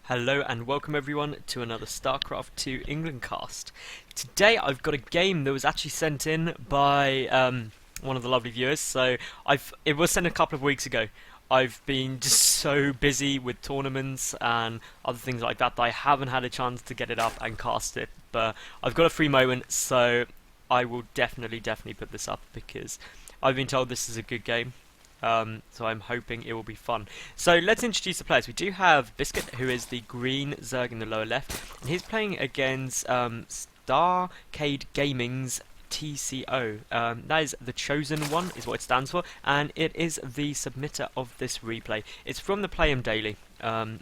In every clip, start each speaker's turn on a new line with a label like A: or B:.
A: Hello and welcome everyone to another StarCraft 2 England cast. Today I've got a game that was actually sent in by one of the lovely viewers. It was sent a couple of weeks ago. I've been just so busy with tournaments and other things like that I haven't had a chance to get it up and cast it. But I've got a free moment, so I will definitely put this up because I've been told this is a good game. So I'm hoping it will be fun. So let's introduce the players. We do have Biscuit, who is the green Zerg in the lower left, and he's playing against ScGTcO Gaming's TCO. That is the chosen one, is what it stands for, and it is the submitter of this replay. It's from the Playhem daily.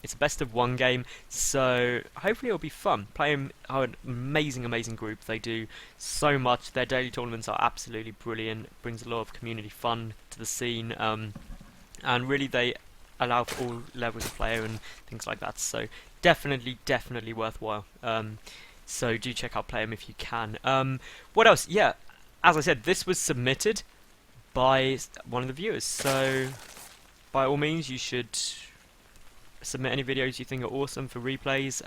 A: It's a best of one game, so hopefully it'll be fun. Playhem are an amazing group. They do so much. Their daily tournaments are absolutely brilliant. It brings a lot of community fun to the scene, and really they allow for all levels of player and things like that. So definitely worthwhile. So do check out Playhem if you can. What else? Yeah, as I said, this was submitted by one of the viewers. So by all means, you should submit any videos you think are awesome for replays.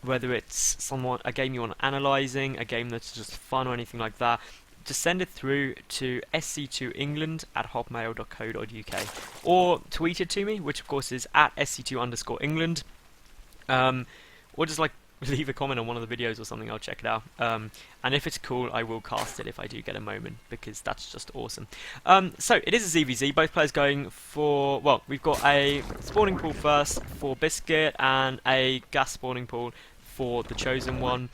A: Whether it's a game you want analysing, a game that's just fun or anything like that, just send it through to sc2england@hotmail.co.uk or tweet it to me, which of course is at sc2_England, or just leave a comment on one of the videos or something. I'll check it out, and if it's cool I will cast it if I do get a moment, because that's just awesome. So it is a ZvZ, both players going for, well, we've got a spawning pool first for Biscuit and a gas spawning pool for the chosen one.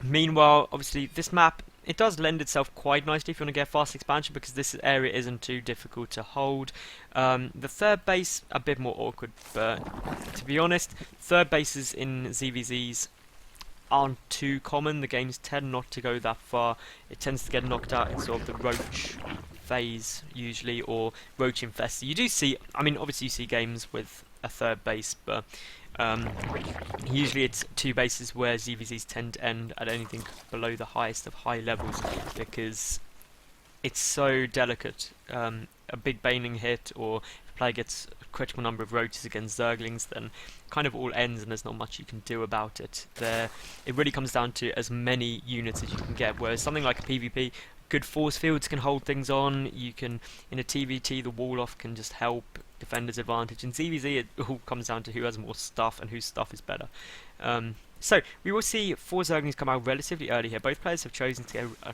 A: Meanwhile, obviously this map, it does lend itself quite nicely if you want to get fast expansion, because this area isn't too difficult to hold. The third base, a bit more awkward, but to be honest, third bases in ZvZs aren't too common. The games tend not to go that far. It tends to get knocked out in sort of the roach phase usually, or roach infested. You do see, I mean obviously you see games with a third base, but usually it's two bases where ZvZs tend to end at anything below the highest of high levels, because it's so delicate. A big baning hit, or if a player gets a critical number of roaches against Zerglings, then kind of all ends and there's not much you can do about it. It really comes down to as many units as you can get, whereas something like a PvP, good force fields can hold things on. You can, in a TVT, the wall off can just help defender's advantage. In ZvZ, it all comes down to who has more stuff and whose stuff is better. So we will see 4 Zerglings come out relatively early here. Both players have chosen to go a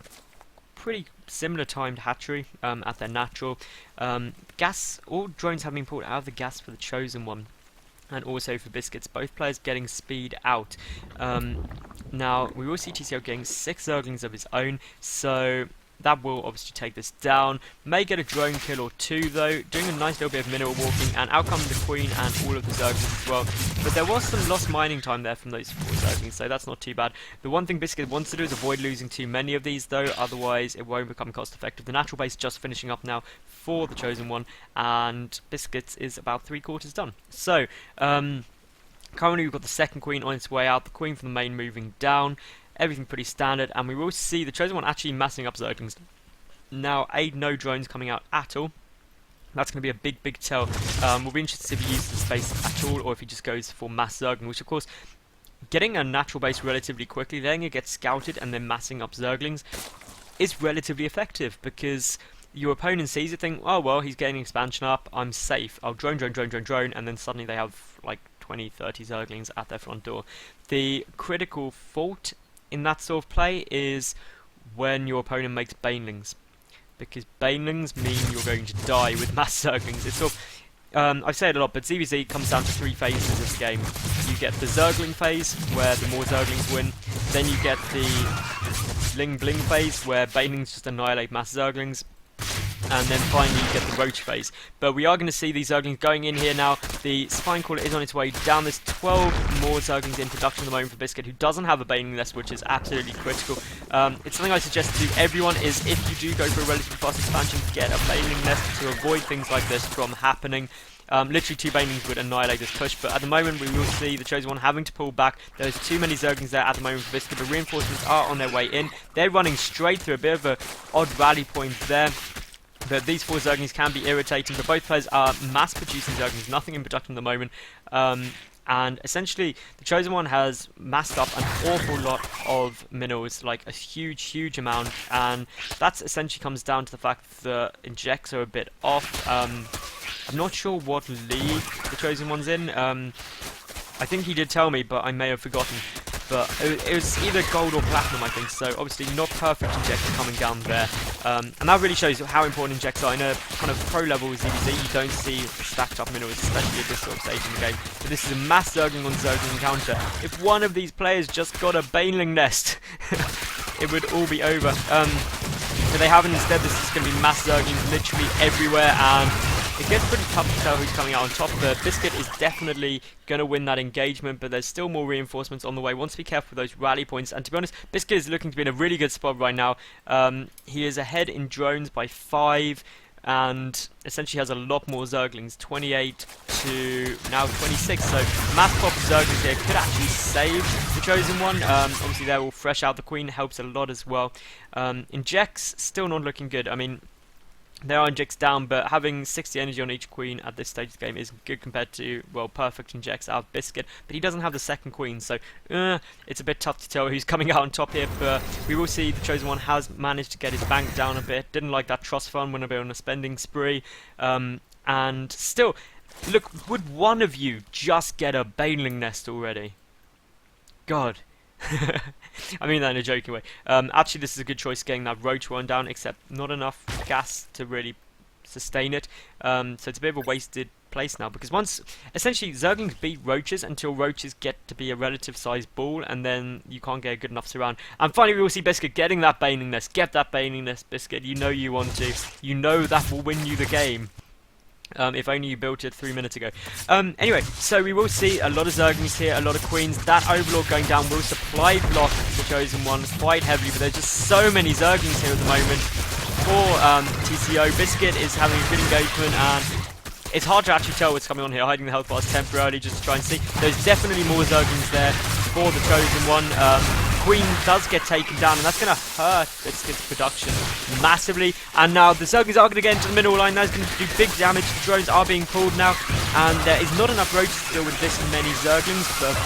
A: pretty similar timed hatchery at their natural. Gas, all drones have been pulled out of the gas for the chosen one, and also for Biscuits, both players getting speed out. Now we will see TCO getting 6 Zerglings of his own, so that will obviously take this down. May get a drone kill or 2 though, doing a nice little bit of mineral walking, and out come the Queen and all of the Zerglings as well. But there was some lost mining time there from those 4 Zerglings, so that's not too bad. The one thing Biscuit wants to do is avoid losing too many of these though, otherwise it won't become cost effective. The natural base just finishing up now for the chosen one, and Biscuits is about 3/4 done. So currently we've got the second Queen on its way out, the Queen from the main moving down. Everything pretty standard, and we will see the chosen one actually massing up Zerglings. Now, no drones coming out at all. That's going to be a big tell. We'll be interested to see if he uses the space at all, or if he just goes for mass Zergling, which of course, getting a natural base relatively quickly, letting it get scouted and then massing up Zerglings is relatively effective, because your opponent sees it, think, oh well, he's getting expansion up, I'm safe, I'll drone, and then suddenly they have like 20-30 Zerglings at their front door. The critical fault in that sort of play is when your opponent makes banelings, because banelings mean you're going to die with mass Zerglings. It's sort of, I've said it a lot, but ZvZ comes down to 3 phases of the game. You get the Zergling phase, where the more Zerglings win. Then you get the bling phase, where banelings just annihilate mass Zerglings. And then finally you get the roach phase. But we are going to see these Zerglings going in here now. The Spine Caller is on its way down. There's 12 more Zerglings in production at the moment for Biscuit, who doesn't have a Baning Nest, which is absolutely critical. It's something I suggest to everyone, is if you do go for a relatively fast expansion, get a Baning Nest to avoid things like this from happening. Literally 2 Banelings would annihilate this push, but at the moment we will see the chosen one having to pull back. There's too many Zerglings there at the moment for Biscuit. The reinforcements are on their way in. They're running straight through, a bit of a odd rally point there. But these 4 Zerglings can be irritating, but both players are mass-producing Zerglings, nothing in production at the moment. And essentially, the Chosen One has massed up an awful lot of minerals, like a huge amount, and that essentially comes down to the fact that injects are a bit off. I'm not sure what league the Chosen One's in. I think he did tell me, but I may have forgotten. But it was either gold or platinum, I think, so obviously not perfect injects coming down there. And that really shows how important injects are. In a kind of pro level ZvZ, you don't see stacked up minerals, especially at this sort of stage in the game. But this is a mass Zergling on Zergling encounter. If one of these players just got a Baneling nest, it would all be over. But they haven't. Instead, this is going to be mass Zerglings literally everywhere, and it gets pretty tough to tell who's coming out on top. The Biscuit is definitely going to win that engagement, but there's still more reinforcements on the way. Want to be careful with those rally points, and to be honest, Biscuit is looking to be in a really good spot right now. He is ahead in drones by 5, and essentially has a lot more Zerglings, 28 to now 26, so mass pop of Zerglings here could actually save the Chosen One. Obviously they're all fresh out, the Queen helps a lot as well. Injects, still not looking good. I mean, there are injects down, but having 60 energy on each Queen at this stage of the game is good compared to, well, perfect injects out of Biscuit. But he doesn't have the second Queen, so it's a bit tough to tell who's coming out on top here. But we will see the Chosen One has managed to get his bank down a bit. Didn't like that trust fund, went a bit on a spending spree. And still, look, would one of you just get a Baneling nest already? God. I mean that in a joking way. Actually, this is a good choice getting that roach one down, except not enough gas to really sustain it. So it's a bit of a wasted place now, because once, essentially, Zerglings beat roaches until roaches get to be a relative sized ball, and then you can't get a good enough surround. And finally, we will see Biscuit getting that Baneling nest. Get that Baneling nest, Biscuit. You know you want to. You know that will win you the game. If only you built it 3 minutes ago. Anyway, so we will see a lot of Zerglings here, a lot of Queens. That Overlord going down will supply block the Chosen One quite heavily, but there's just so many Zerglings here at the moment for TCO. Biscuit is having a good engagement, and it's hard to actually tell what's coming on here, hiding the health bars temporarily just to try and see. There's definitely more Zerglings there for the Chosen One. Queen does get taken down, and that's going to hurt Biscuit's production massively. And now the Zerglings are going to get into the middle line. That's going to do big damage. The drones are being pulled now, and there is not enough roaches to deal with this many Zerglings, but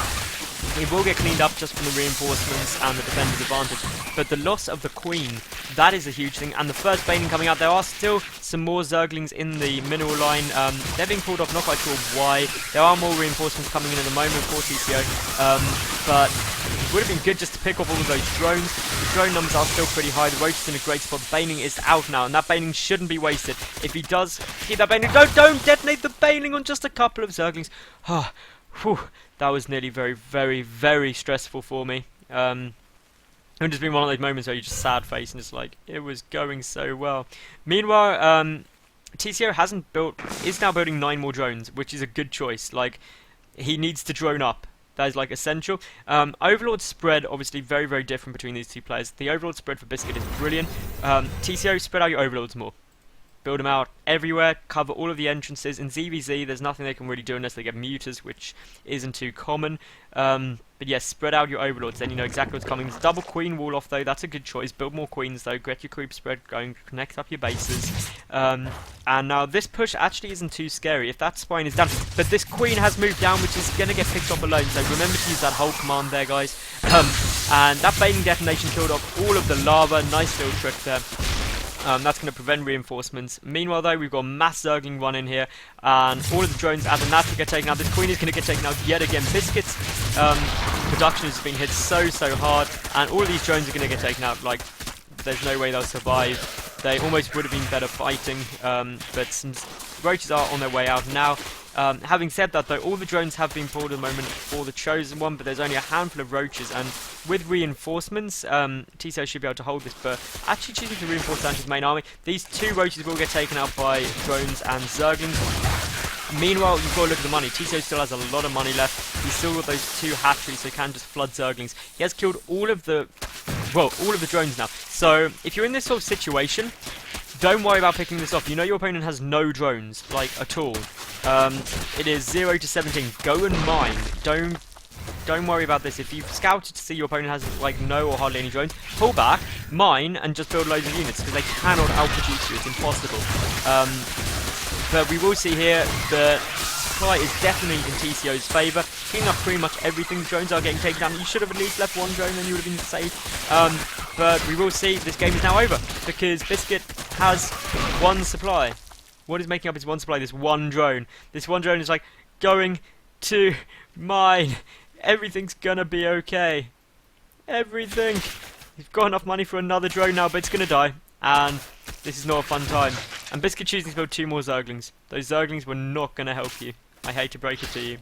A: it will get cleaned up just from the reinforcements and the defender's advantage. But the loss of the Queen, that is a huge thing. And the first Baneling coming out, there are still some more Zerglings in the mineral line. They're being pulled off, not quite sure why. There are more reinforcements coming in at the moment for TCO. But it would have been good just to pick off all of those drones. The drone numbers are still pretty high. The roach is in a great spot. Baneling is out now, and that Baneling shouldn't be wasted. If he does keep that Baneling, don't detonate the Baneling on just a couple of Zerglings. Whew, that was nearly very stressful for me. It would just been one of those moments where you just sad face and it's like, it was going so well. Meanwhile, TCO is now building 9 more drones, which is a good choice. Like, he needs to drone up. That is like essential. Overlord spread, obviously very different between these two players. The Overlord spread for Biscuit is brilliant. TCO, spread out your Overlords more. Build them out everywhere, cover all of the entrances. In ZvZ, there's nothing they can really do unless they get muters, which isn't too common. But yes, spread out your Overlords, then you know exactly what's coming. There's double Queen wall off though, that's a good choice. Build more Queens though, get your creep spread going, connect up your bases. And now this push actually isn't too scary if that spine is down. But this Queen has moved down, which is going to get picked off alone, so remember to use that whole command there, guys. And that Baneling detonation killed off all of the lava, nice little trick there. That's going to prevent reinforcements. Meanwhile, though, we've got mass Zergling one in here, and all of the drones and the Nats will get taken out. This Queen is going to get taken out yet again. Biscuit's production has been hit so hard, and all of these drones are going to get taken out. Like, there's no way they'll survive. They almost would have been better fighting, but since roaches are on their way out now. Having said that, though, all the drones have been pulled at the moment for the Chosen One, but there's only a handful of roaches, and with reinforcements, TCO should be able to hold this, but actually choosing to reinforce down to his main army, these 2 roaches will get taken out by drones and Zerglings. Meanwhile, you've got to look at the money. TCO still has a lot of money left. He's still got those 2 hatcheries, so he can just flood Zerglings. He has killed all of the drones now. So, if you're in this sort of situation, don't worry about picking this off. You know your opponent has no drones, like, at all. It is 0 to 17. Go and mine. Don't worry about this. If you've scouted to see your opponent has, like, no or hardly any drones, pull back. mine and just build loads of units, because they cannot outproduce you. It's impossible. But we will see here the supply is definitely in TCO's favour. Cleaning up pretty much everything. The drones are getting taken down. You should have at least left one drone, then you would have been safe. But we will see. This game is now over because Biscuit has one supply. What is making up his one supply? This one drone. This one drone is like, going to mine. Everything's gonna be okay. Everything. You've got enough money for another drone now, but it's gonna die. And this is not a fun time. And Biscuit choosing to build 2 more Zerglings. Those Zerglings were not gonna help you. I hate to break it to you.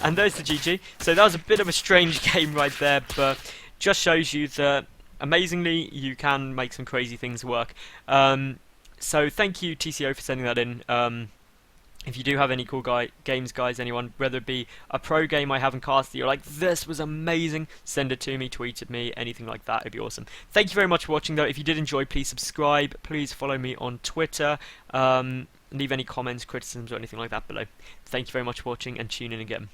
A: And there's the GG. So that was a bit of a strange game right there, but just shows you that amazingly you can make some crazy things work. So thank you TCO for sending that in. If you do have any cool games, guys, anyone, whether it be a pro game I haven't cast that you're like, this was amazing, send it to me, tweet at me, anything like that, it'd be awesome. Thank you very much for watching, though. If you did enjoy, please subscribe, please follow me on Twitter, leave any comments, criticisms, or anything like that below. Thank you very much for watching, and tune in again.